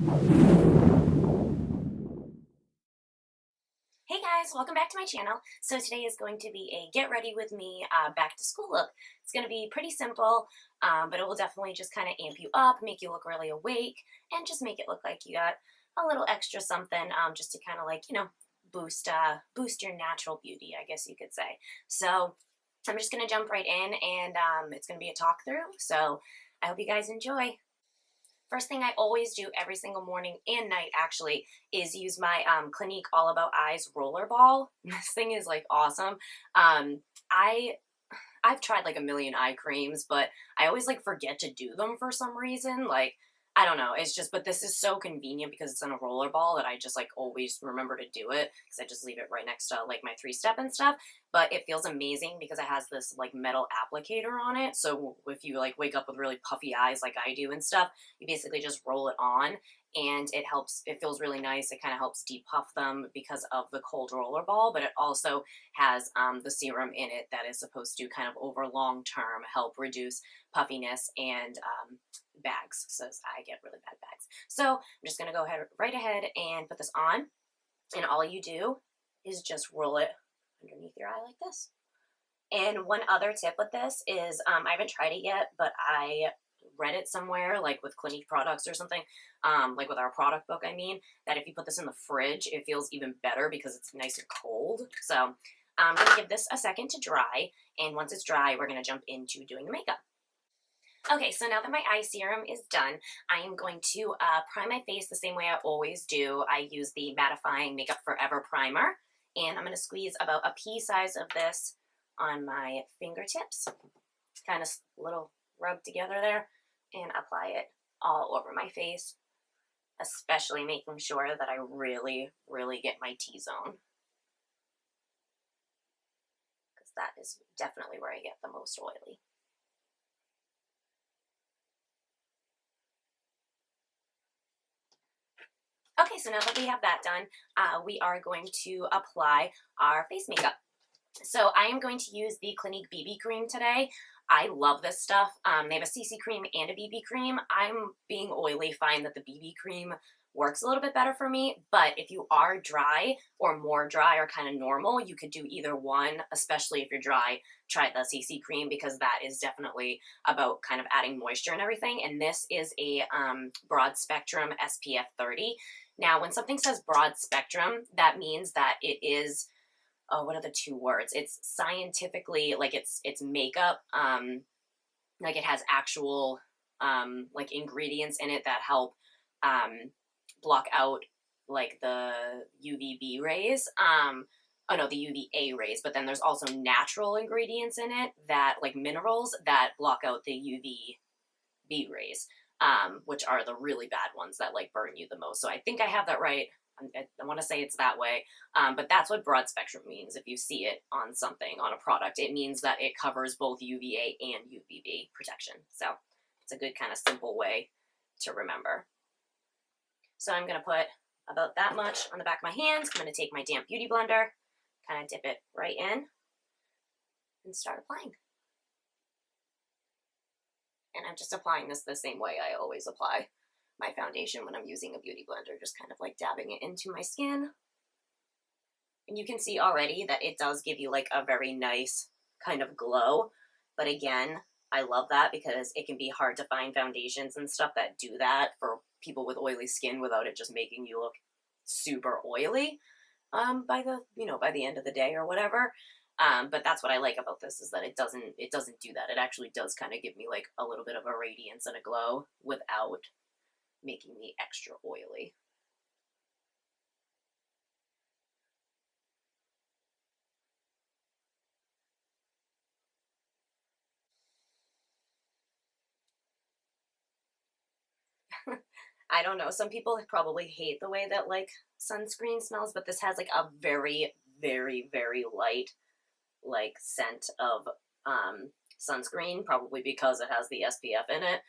Hey guys, welcome back to my channel. So today is going to be a get ready with me back to school look. It's going to be pretty simple, but it will definitely just kind of amp you up, make you look really awake, and just make it look like you got a little extra something just to kind of like, boost your natural beauty, I guess you could say. So I'm just going to jump right in and it's going to be a talk through. So I hope you guys enjoy. First thing I always do every single morning and night actually is use my Clinique All About Eyes roller ball. This thing is like awesome. I I've tried like a million eye creams, but I always like forget to do them for some reason. Like, I don't know. It's just, but this is so convenient because it's in a roller ball that I just like always remember to do it because I just leave it right next to like my 3-step and stuff. But it feels amazing because it has this like metal applicator on it. So if you like wake up with really puffy eyes like I do and stuff, you basically just roll it on and it helps. It feels really nice. It kind of helps depuff them because of the cold roller ball, but it also has the serum in it that is supposed to kind of over long term help reduce puffiness and bags, so I get really bad bags. So I'm just going to go right ahead and put this on, and all you do is just roll it underneath your eye like this. And one other tip with this is I haven't tried it yet, but I read it somewhere, like with Clinique products or something, like with our product book, I mean, that if you put this in the fridge, it feels even better because it's nice and cold. So I'm going to give this a second to dry, and once it's dry, we're going to jump into doing the makeup. Okay, so now that my eye serum is done, I am going to prime my face the same way I always do. I use the Mattifying Makeup Forever Primer, and I'm going to squeeze about a pea size of this on my fingertips, kind of little rub together there, and apply it all over my face, especially making sure that I really, really get my T-zone, because that is definitely where I get the most oily. Okay, so now that we have that done, we are going to apply our face makeup. So I am going to use the Clinique BB Cream today. I love this stuff. They have a CC cream and a BB cream. I'm being oily, find that the BB cream works a little bit better for me, but if you are dry or more dry or kind of normal, you could do either one, especially if you're dry. Try the CC cream because that is definitely about kind of adding moisture and everything, and this is a broad spectrum SPF 30. Now, when something says broad spectrum, that means that it is, oh, what are the two words? It's scientifically, like it's makeup, like it has actual like ingredients in it that help block out like the UVB rays. Oh no, the UVA rays, but then there's also natural ingredients in it that, like minerals, that block out the UVB rays, which are the really bad ones that like burn you the most. So I think I have that right. I want to say it's that way, but that's what broad spectrum means. If you see it on something, on a product, it means that it covers both UVA and UVB protection. So it's a good kind of simple way to remember. So I'm going to put about that much on the back of my hand. I'm going to take my damp beauty blender, kind of dip it right in, and start applying. And I'm just applying this the same way I always apply my foundation when I'm using a beauty blender, just kind of like dabbing it into my skin. And you can see already that it does give you like a very nice kind of glow. But again, I love that because it can be hard to find foundations and stuff that do that for people with oily skin without it just making you look super oily by the end of the day or whatever. But that's what I like about this, is that it doesn't do that. It actually does kind of give me like a little bit of a radiance and a glow without making me extra oily. I don't know. Some people probably hate the way that like sunscreen smells, but this has like a very, very, very light like scent of sunscreen, probably because it has the SPF in it.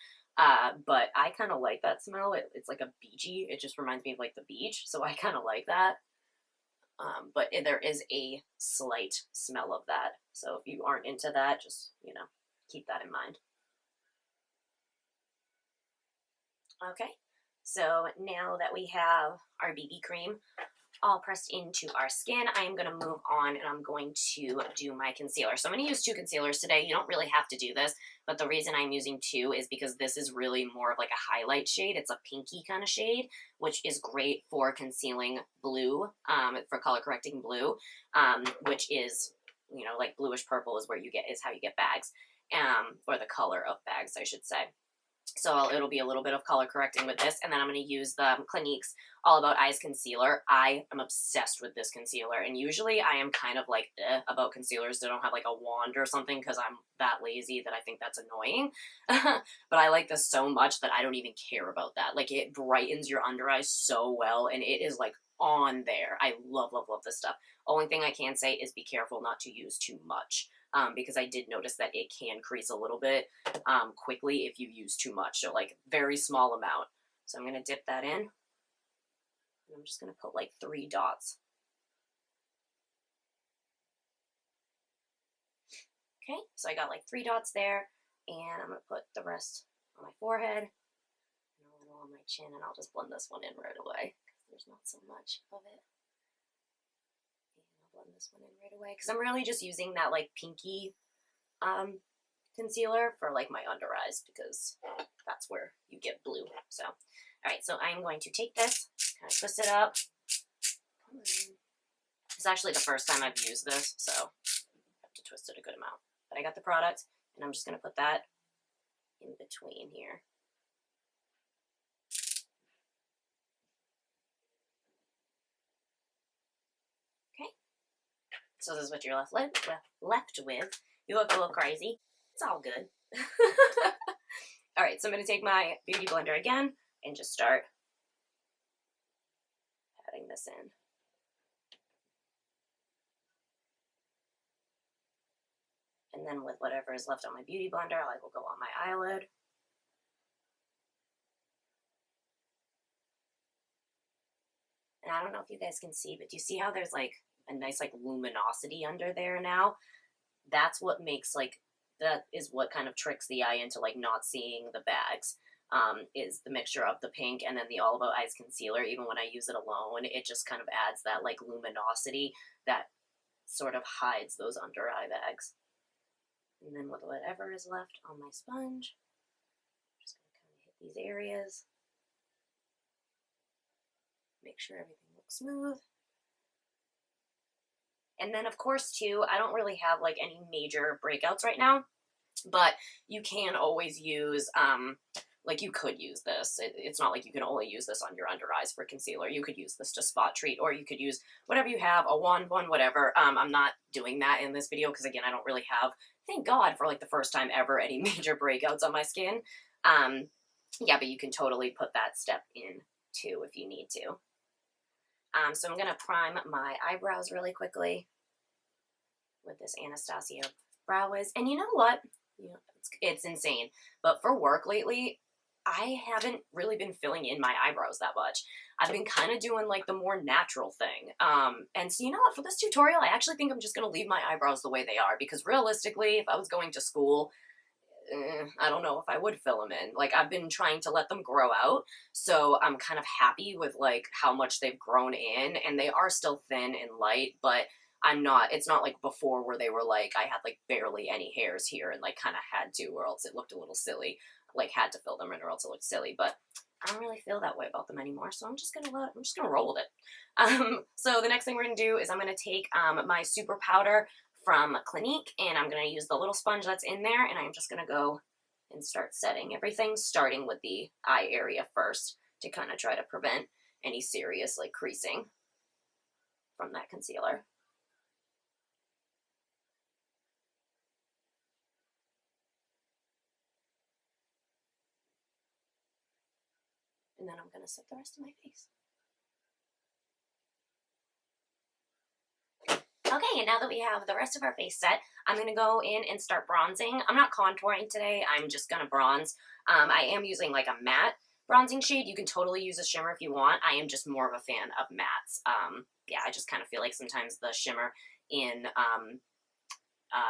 But I kind of like that smell. It's like a beachy. It just reminds me of like the beach, so I kind of like that. But there is a slight smell of that. So if you aren't into that, just, keep that in mind. Okay, So now that we have our BB cream all pressed into our skin, I am going to move on and I'm going to do my concealer. So I'm going to use 2 concealers today. You don't really have to do this, but the reason I'm using 2 is because this is really more of like a highlight shade. It's a pinky kind of shade, which is great for concealing blue, for color correcting blue, which is, you know, like bluish purple is how you get bags, or the color of bags, I should say. So it'll be a little bit of color correcting with this, and then I'm going to use the Clinique's All About Eyes concealer. I am obsessed with this concealer, and usually I am kind of like about concealers that don't have like a wand or something because I'm that lazy that I think that's annoying. But I like this so much that I don't even care about that. Like, it brightens your under eyes so well, and it is like on there. I love, love, love this stuff. Only thing I can say is be careful not to use too much. Because I did notice that it can crease a little bit quickly if you use too much. So like very small amount. So I'm going to dip that in. And I'm just going to put like 3 dots. Okay, so I got like 3 dots there. And I'm going to put the rest on my forehead and a little on my chin. And I'll just blend this one in right away because there's not so much of it. Blend this one in right away because I'm really just using that like pinky concealer for like my under eyes because that's where you get blue. So, all right, so I'm going to take this, kind of twist it up. It's actually the first time I've used this, so I have to twist it a good amount. But I got the product, and I'm just going to put that in between here. So this is what you're left with. You look a little crazy. It's all good. All right, so I'm going to take my beauty blender again and just start patting this in. And then with whatever is left on my beauty blender, I will go on my eyelid. And I don't know if you guys can see, but do you see how there's like a nice like luminosity under there now? That's what makes like, that is what kind of tricks the eye into like not seeing the bags, is the mixture of the pink and then the All About Eyes concealer. Even when I use it alone, it just kind of adds that like luminosity that sort of hides those under eye bags. And then with whatever is left on my sponge, I'm just going to kind of hit these areas. Make sure everything looks smooth. And then, of course, too, I don't really have, like, any major breakouts right now, but you can always use, like, you could use this. It's not like you can only use this on your under eyes for concealer. You could use this to spot treat, or you could use whatever you have, a wand one, whatever. I'm not doing that in this video because, again, I don't really have, thank God, for, like, the first time ever, any major breakouts on my skin. Yeah, but you can totally put that step in, too, if you need to. So I'm going to prime my eyebrows really quickly with this Anastasia Brow Wiz. And you know what? It's insane. But for work lately, I haven't really been filling in my eyebrows that much. I've been kind of doing like the more natural thing. And so you know what? For this tutorial, I actually think I'm just going to leave my eyebrows the way they are. Because realistically, if I was going to school, I don't know if I would fill them in. Like, I've been trying to let them grow out, so I'm kind of happy with like how much they've grown in, and they are still thin and light, but it's not like before where they were like, I had like barely any hairs here and like kind of had to, or else it looked a little silly, like had to fill them in or else it looked silly, but I don't really feel that way about them anymore, so I'm just gonna roll with it. So the next thing we're gonna do is I'm gonna take my super powder from Clinique, and I'm going to use the little sponge that's in there, and I'm just going to go and start setting everything, starting with the eye area first to kind of try to prevent any serious like creasing from that concealer. And then I'm going to set the rest of my face. Okay, and now that we have the rest of our face set, I'm going to go in and start bronzing. I'm not contouring today. I'm just going to bronze. I am using like a matte bronzing shade. You can totally use a shimmer if you want. I am just more of a fan of mattes. Yeah, I just kind of feel like sometimes the shimmer in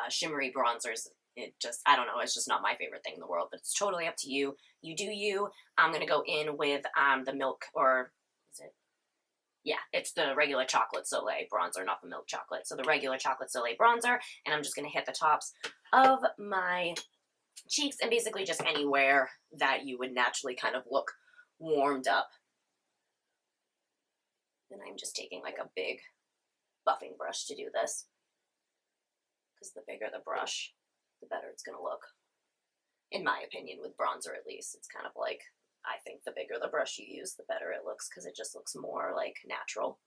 shimmery bronzers it just, I don't know, it's just not my favorite thing in the world, but it's totally up to you. You do you. I'm going to go in with the milk, or is it? Yeah, it's the regular chocolate Soleil bronzer, not the milk chocolate. So the regular chocolate Soleil bronzer, and I'm just going to hit the tops of my cheeks and basically just anywhere that you would naturally kind of look warmed up. And I'm just taking like a big buffing brush to do this, because the bigger the brush, the better it's going to look. In my opinion, with bronzer at least, it's kind of like, I think the bigger the brush you use, the better it looks, because it just looks more like natural.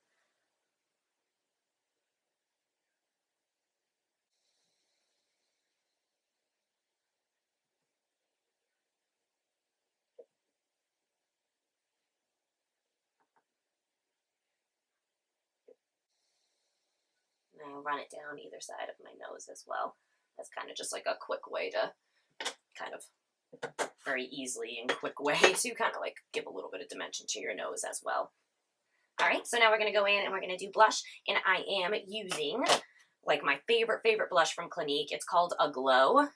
And I'll run it down either side of my nose as well. That's kind of just like a quick way to kind of very easily and quick way to kind of like give a little bit of dimension to your nose as well. All right, so now we're going to go in and we're going to do blush, and I am using like my favorite blush from Clinique. It's called Aglow,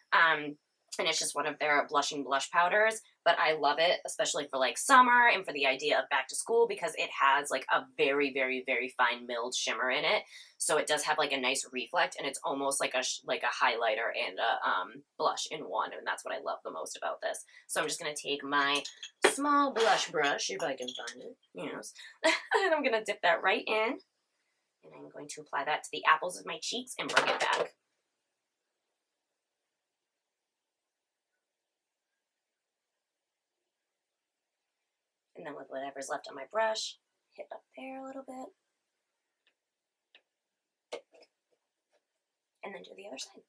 and it's just one of their blushing blush powders, but I love it, especially for like summer and for the idea of back to school, because it has like a very fine milled shimmer in it. So it does have like a nice reflect, and it's almost like a highlighter and a blush in one, and that's what I love the most about this. So I'm just going to take my small blush brush, if I can find it, yes, and I'm going to dip that right in, and I'm going to apply that to the apples of my cheeks and bring it back. And then with whatever's left on my brush, hit up there a little bit. And then do the other side.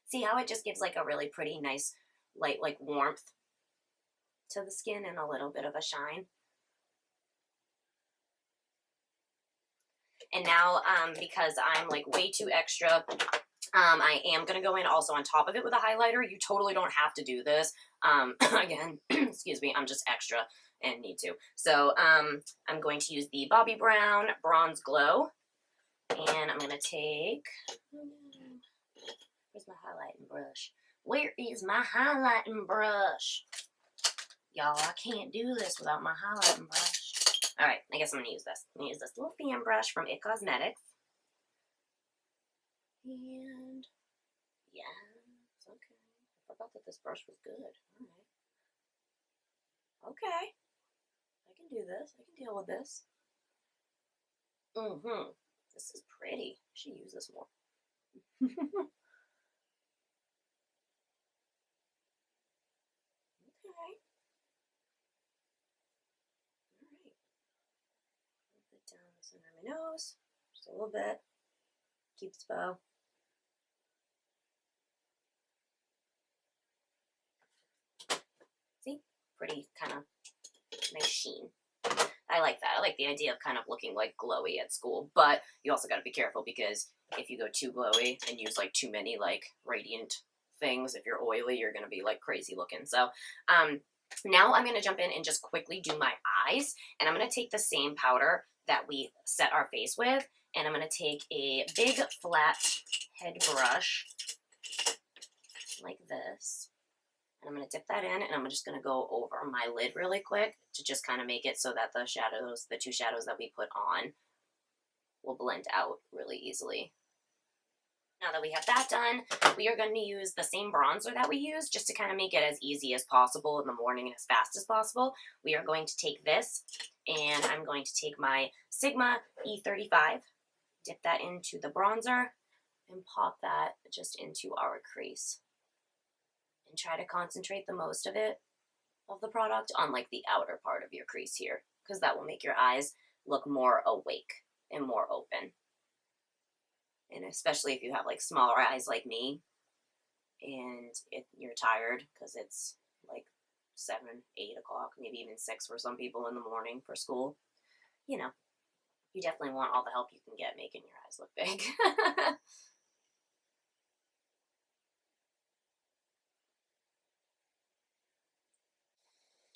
See how it just gives like a really pretty nice light like warmth to the skin and a little bit of a shine. And now because I'm like way too extra, I am going to go in also on top of it with a highlighter. You totally don't have to do this. Again, excuse me, I'm just extra and need to. So I'm going to use the Bobbi Brown Bronze Glow. And I'm going to take, where's my highlighting brush? Where is my highlighting brush? Y'all, I can't do this without my highlighting brush. All right, I guess I'm going to use this. I'm going to use this little fan brush from It Cosmetics. And yeah, it's okay. I forgot that this brush was good. All right. Okay. I can do this. I can deal with this. This is pretty. I should use this more. Okay. All right. Put it down the center of my nose. Just a little bit. Keeps bow. See? Pretty kind of nice sheen. I like that. I like the idea of kind of looking like glowy at school, but you also got to be careful, because if you go too glowy and use like too many like radiant things, if you're oily, you're going to be like crazy looking. So now I'm going to jump in and just quickly do my eyes, and I'm going to take the same powder that we set our face with, and I'm going to take a big flat head brush like this. And I'm going to dip that in, and I'm just going to go over my lid really quick to just kind of make it so that the shadows, the two shadows that we put on, will blend out really easily. Now that we have that done, we are going to use the same bronzer that we used, just to kind of make it as easy as possible in the morning and as fast as possible. We are going to take this, and I'm going to take my Sigma E35, dip that into the bronzer, and pop that just into our crease. And try to concentrate the most of it, of the product, on like the outer part of your crease here, because that will make your eyes look more awake and more open. And especially if you have like smaller eyes like me, and you're tired because it's like 7, 8 o'clock, maybe even 6 for some people in the morning for school, you know, you definitely want all the help you can get making your eyes look big.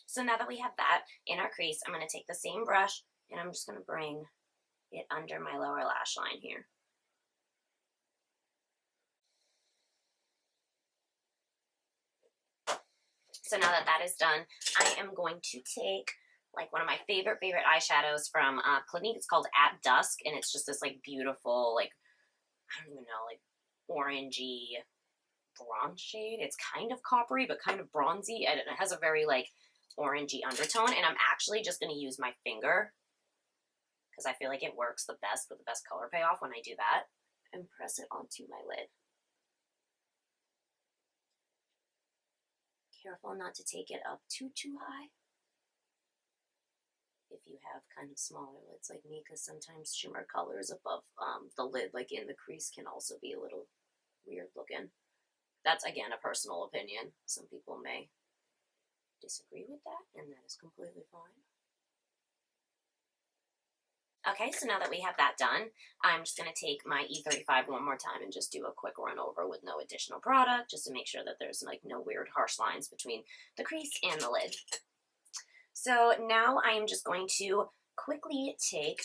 So now that we have that in our crease, I'm going to take the same brush, and I'm just going to bring it under my lower lash line here. So now that that is done, I am going to take like one of my favorite eyeshadows from Clinique. It's called At Dusk, and it's just this like beautiful, like, I don't even know, like orangey bronze shade. It's kind of coppery, but kind of bronzy, and it has a very like orangey undertone, and I'm actually just going to use my finger because I feel like it works the best with the best color payoff when I do that, and press it onto my lid. Careful not to take it up too high if you have kind of smaller lids like me, because sometimes shimmer colors above the lid, like in the crease, can also be a little weird looking. That's, again, a personal opinion. Some people may disagree with that, and that is completely fine. Okay, so now that we have that done, I'm just going to take my E35 one more time and just do a quick run over with no additional product, just to make sure that there's like no weird harsh lines between the crease and the lid. So now I am just going to quickly take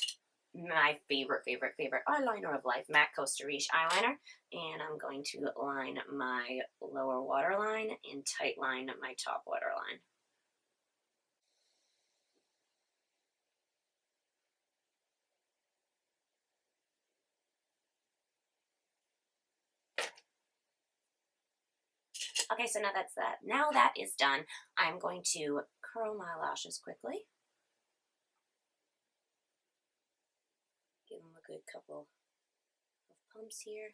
my favorite eyeliner of life, MAC Costa Riche eyeliner, and I'm going to line my lower waterline and tight line my top waterline. Okay, so now that's that. Now that is done, I'm going to curl my lashes quickly. Give them a good couple of pumps here.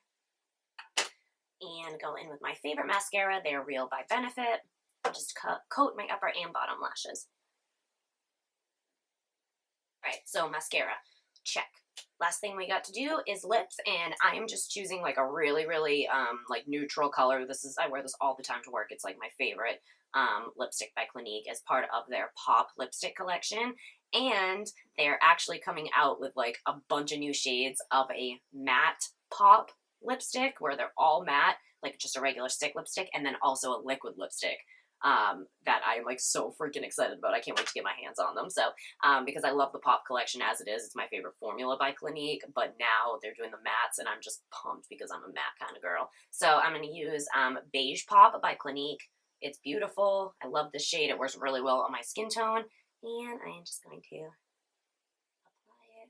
And go in with my favorite mascara. They're Real by Benefit. Just coat my upper and bottom lashes. Alright, so mascara. Check. Last thing we got to do is lips, and I am just choosing like a really like neutral color. I wear this all the time to work. It's like my favorite lipstick by Clinique as part of their pop lipstick collection, and they're actually coming out with like a bunch of new shades of a matte pop lipstick where they're all matte, like just a regular stick lipstick, and then also a liquid lipstick that I'm like so freaking excited about. I can't wait to get my hands on them. So because I love the pop collection as it is. It's my favorite formula by Clinique, but now they're doing the mattes, and I'm just pumped because I'm a matte kind of girl. So I'm going to use Beige Pop by Clinique. It's beautiful. I love the shade. It works really well on my skin tone, and I am just going to apply it.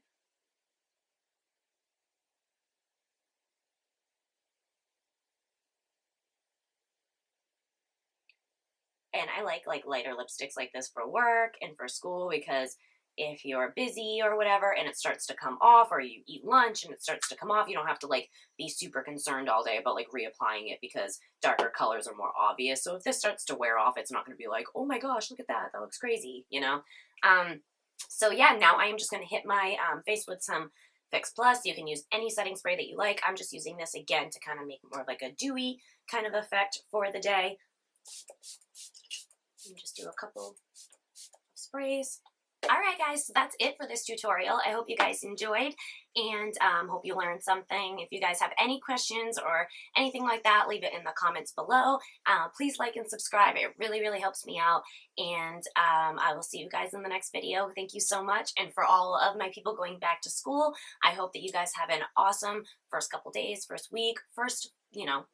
And I like lighter lipsticks like this for work and for school, because if you're busy or whatever and it starts to come off, or you eat lunch and it starts to come off, you don't have to like be super concerned all day about like reapplying it, because darker colors are more obvious. So if this starts to wear off, it's not going to be like, oh my gosh, look at that, that looks crazy, you know? So yeah, now I am just going to hit my face with some Fix Plus. You can use any setting spray that you like. I'm just using this again to kind of make more of like a dewy kind of effect for the day. And just do a couple of sprays. Alright guys, so that's it for this tutorial. I hope you guys enjoyed, and hope you learned something. If you guys have any questions or anything like that, leave it in the comments below. Please like and subscribe. It really helps me out, and I will see you guys in the next video. Thank you so much, and for all of my people going back to school, I hope that you guys have an awesome first couple days, first week, first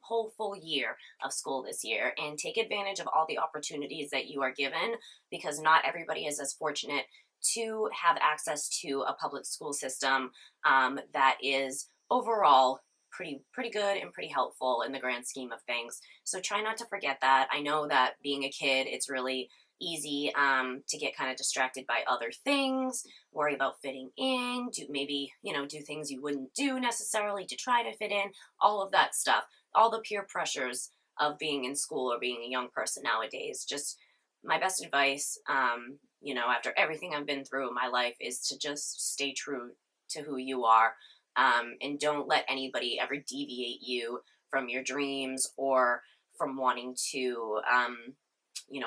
whole full year of school this year, and take advantage of all the opportunities that you are given, because not everybody is as fortunate to have access to a public school system that is overall pretty good and pretty helpful in the grand scheme of things. So try not to forget that. I know that being a kid, it's really easy to get kind of distracted by other things, worry about fitting in, do things you wouldn't do necessarily to try to fit in, all of that stuff, all the peer pressures of being in school or being a young person nowadays. Just my best advice, after everything I've been through in my life, is to just stay true to who you are, and don't let anybody ever deviate you from your dreams or from wanting to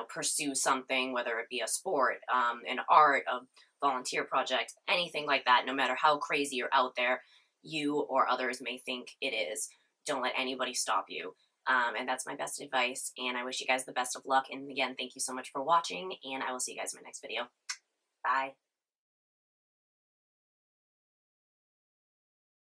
pursue something, whether it be a sport, an art, a volunteer project, anything like that. No matter how crazy or out there you or others may think it is, don't let anybody stop you. And that's my best advice, and I wish you guys the best of luck. And again, thank you so much for watching, and I will see you guys in my next video. Bye.